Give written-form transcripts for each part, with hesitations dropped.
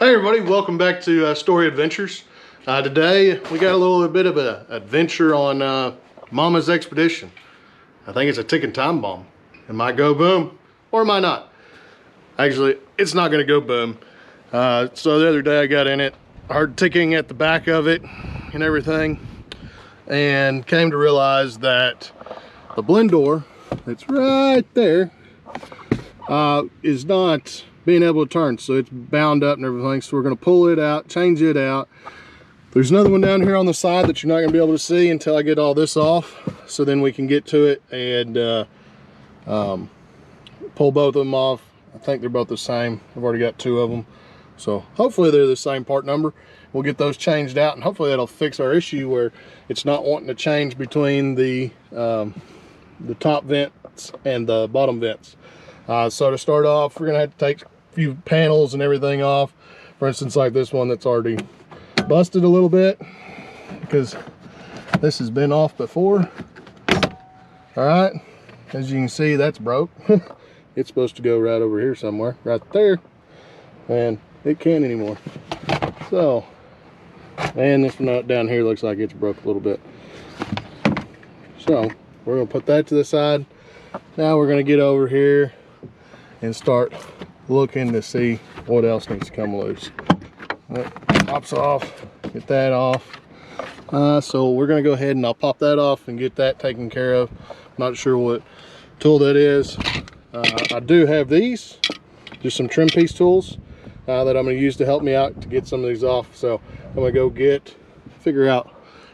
Hey everybody, welcome back to Story Adventures. Today we got a little bit of an adventure on Mama's expedition. I think it's a ticking time bomb. It might go boom or it might not. Actually, it's not going to go boom. So the other day I got in it, heard ticking at the back of it and everything, and came to realize that the blend door that's right there is not being able to turn, so it's bound up and everything. So we're going to pull it out, change it out. There's another one down here on the side that you're not going to be able to see until I get all this off, so then we can get to it and pull both of them off. I think they're both the same. I've already got two of them, so hopefully they're the same part number. We'll get those changed out, and hopefully that'll fix our issue where it's not wanting to change between the top vents and the bottom vents. So to start off, we're going to have to take few panels and everything off. For instance, like this one that's already busted a little bit because this has been off before. All right, as you can see, that's broke. It's supposed to go right over here somewhere, right there, and it can't anymore. So, and this nut down here looks like it's broke a little bit. So we're gonna put that to the side. Now we're gonna get over here and start looking to see what else needs to come loose. That pops off, get that off. So we're gonna go ahead and I'll pop that off and get that taken care of. Not sure what tool that is. I do have these, just some trim piece tools that I'm gonna use to help me out to get some of these off. So I'm gonna go figure out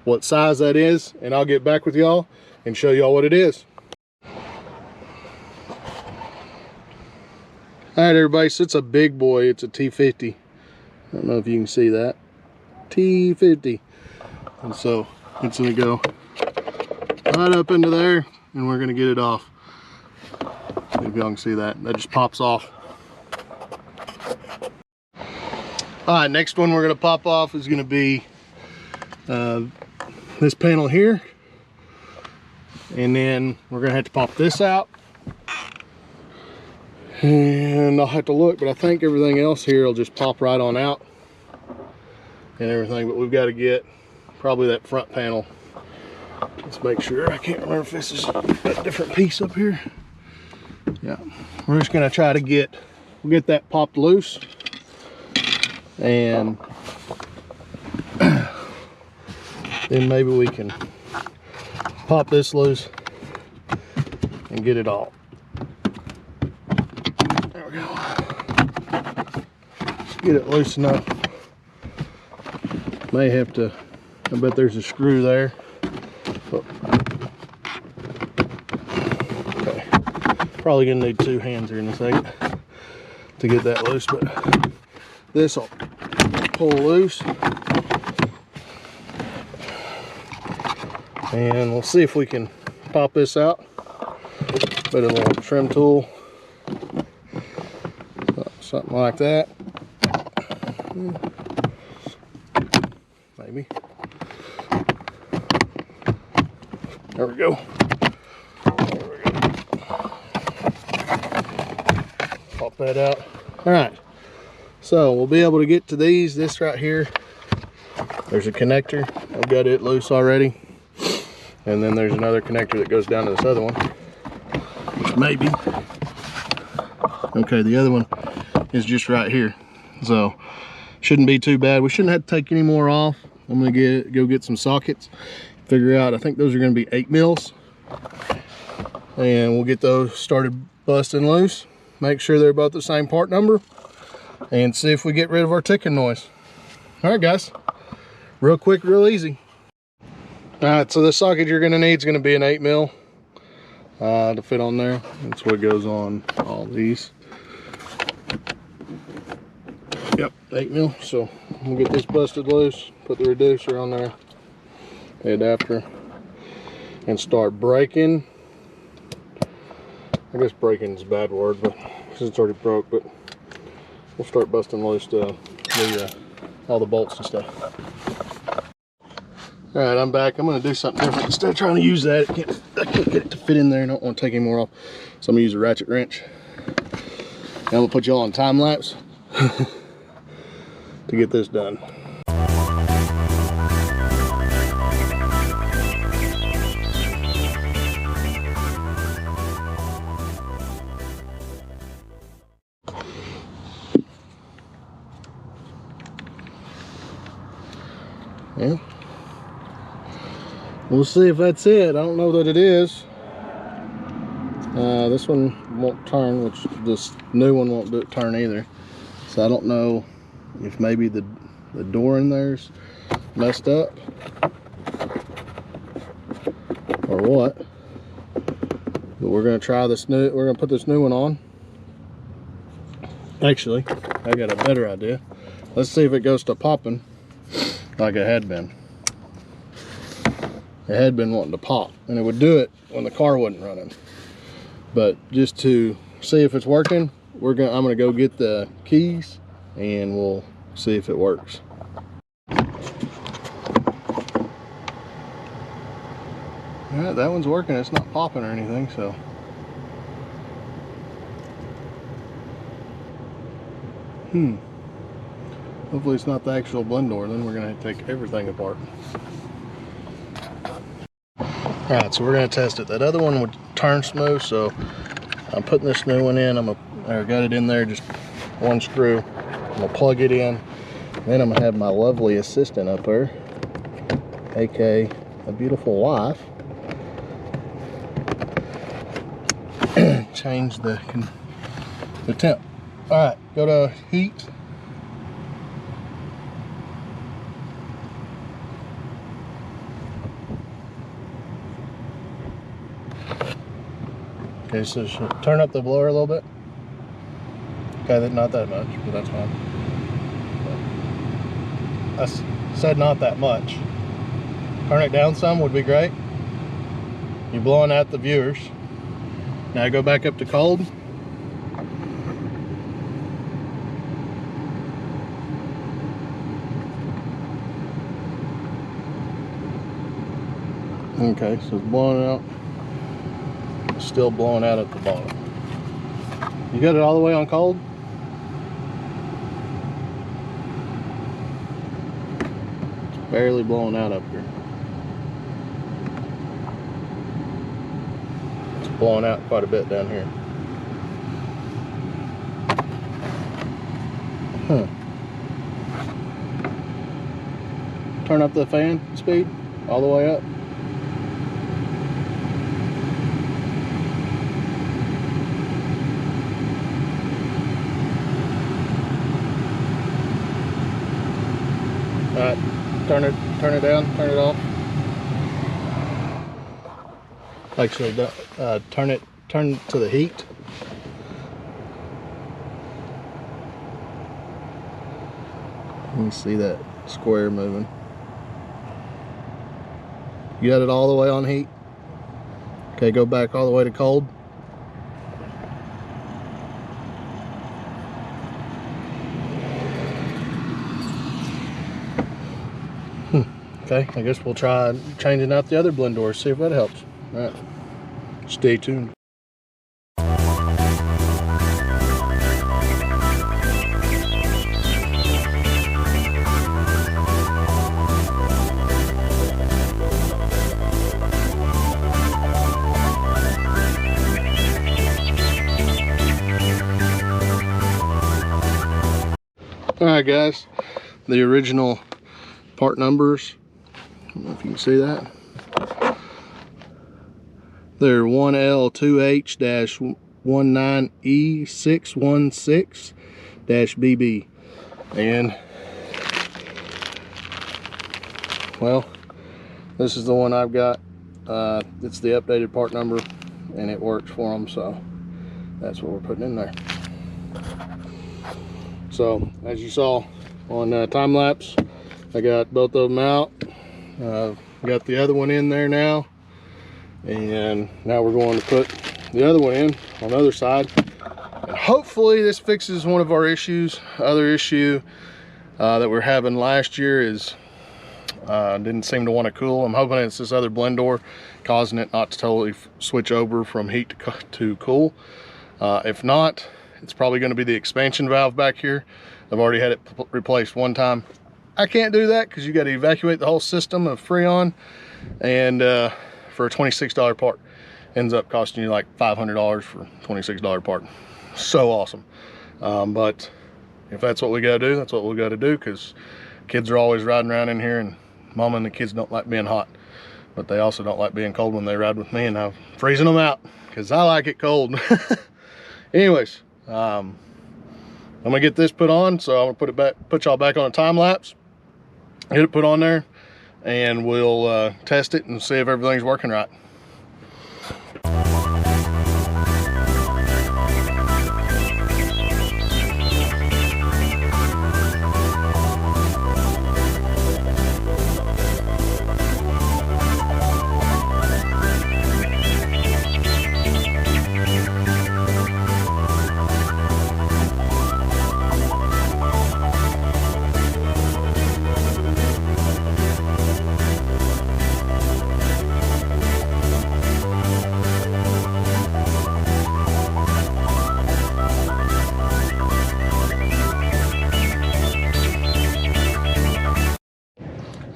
what size that is, and I'll get back with y'all and show y'all what it is. All right, everybody, so it's a big boy. It's a T50. I don't know if you can see that. T50. And so it's gonna go right up into there, and we're gonna get it off. If y'all can see that, that just pops off. All right, next one we're gonna pop off is gonna be this panel here. And then we're gonna have to pop this out. And I'll have to look, but I think everything else here will just pop right on out and everything. But we've got to get probably that front panel. Let's make sure. I can't remember if this is a different piece up here. Yeah, we're just gonna try to get that popped loose, and then maybe we can pop this loose and get it all. Get it loose enough. May have to, I bet there's a screw there. But, okay. Probably gonna need two hands here in a second to get that loose, but this will pull loose. And we'll see if we can pop this out. Put a little trim tool, something like that. Maybe. There we go. Pop that out. All right. So we'll be able to get to these. This right here, there's a connector. I've got it loose already. And then there's another connector that goes down to this other one. Which maybe. Okay, the other one is just right here. So shouldn't be too bad. We shouldn't have to take any more off. I'm gonna go get some sockets, figure out, I think those are gonna be 8 mils, and we'll get those started busting loose, make sure they're both the same part number, and see if we get rid of our ticking noise. All right, guys, real quick, real easy. All right, so the socket you're gonna need is gonna be an 8 mil to fit on there. That's what goes on all these. Yep, 8 mil. So we'll get this busted loose, put the reducer on there, adapter, and start breaking. I guess breaking is a bad word, but because it's already broke. But we'll start busting loose all the bolts and stuff. All right, I'm back. I'm going to do something different. Instead of trying to use that, I can't get it to fit in there. I don't want to take any more off, so I'm going to use a ratchet wrench. Now I'm going to put y'all on time lapse. to get this done. Yeah. We'll see if that's it. I don't know that it is. This one won't turn, which this new one won't turn either. So I don't know if maybe the door in there's messed up or what. But we're gonna try this new. We're gonna put this new one on. Actually, I got a better idea. Let's see if it goes to popping like it had been. It had been wanting to pop, and it would do it when the car wasn't running. But just to see if it's working, I'm gonna go get the keys and we'll see if it works. Yeah, that one's working. It's not popping or anything, so. Hopefully it's not the actual blend door, then we're gonna take everything apart. Alright, so we're gonna test it. That other one would turn smooth, so I'm putting this new one in. I got it in there, just one screw. I'm gonna plug it in. Then I'm gonna have my lovely assistant up there, aka a beautiful wife, change the temp. Alright, go to heat. Okay, so turn up the blower a little bit. Okay, not that much, but that's fine. I said not that much. Turn it down some would be great. You're blowing out the viewers. Now go back up to cold. Okay, so it's blowing out. Still blowing out at the bottom. You got it all the way on cold? It's barely blowing out up here. It's blowing out quite a bit down here. Turn up the fan speed all the way up. Alright, turn it down, turn it off. Actually, turn to the heat. Let me see that square moving. You got it all the way on heat? Okay, go back all the way to cold. Okay, I guess we'll try changing out the other blend doors, see if that helps. All right, stay tuned. All right, guys, the original part numbers. I don't know if you can see that. They're 1L2H-19E616-BB. And, well, this is the one I've got. It's the updated part number, and it works for them, so that's what we're putting in there. So, as you saw on time lapse, I got both of them out. Got the other one in there now, and now we're going to put the other one in on the other side, and hopefully this fixes one of our issues. Other issue that we're having last year is didn't seem to want to cool. I'm hoping it's this other blend door causing it not to totally switch over from heat to cool. If not, it's probably going to be the expansion valve back here. I've already had it replaced one time. I can't do that because you got to evacuate the whole system of Freon, and for a $26 part, ends up costing you like $500 for a $26 part. So awesome. But if that's what we got to do, that's what we got to do, because kids are always riding around in here, and Mama and the kids don't like being hot, but they also don't like being cold when they ride with me, and I'm freezing them out because I like it cold. Anyways, I'm gonna get this put on, so I'm gonna put y'all back on a time lapse, get it put on there, and we'll test it and see if everything's working right.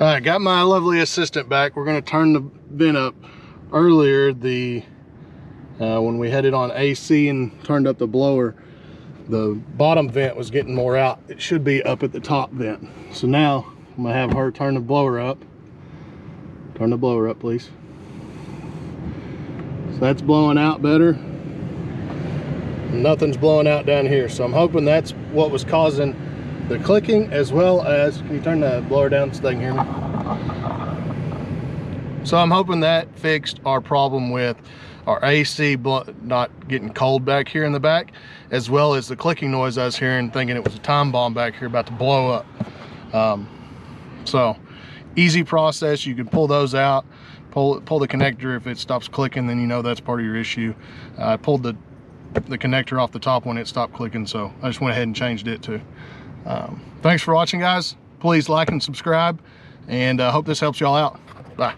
All right, got my lovely assistant back. We're gonna turn the vent up. Earlier, when we had it on AC and turned up the blower, the bottom vent was getting more out. It should be up at the top vent. So now I'm gonna have her turn the blower up. Turn the blower up, please. So that's blowing out better. Nothing's blowing out down here. So I'm hoping that's what was causing the clicking, as well as, can you turn the blower down so they can hear me? So I'm hoping that fixed our problem with our AC not getting cold back here in the back, as well as the clicking noise I was hearing, thinking it was a time bomb back here about to blow up. So easy process. You can pull those out, pull the connector. If it stops clicking, then you know that's part of your issue. I pulled the connector off the top when it stopped clicking, so I just went ahead and changed it too. Thanks for watching, guys. Please like and subscribe, and hope this helps y'all out. Bye.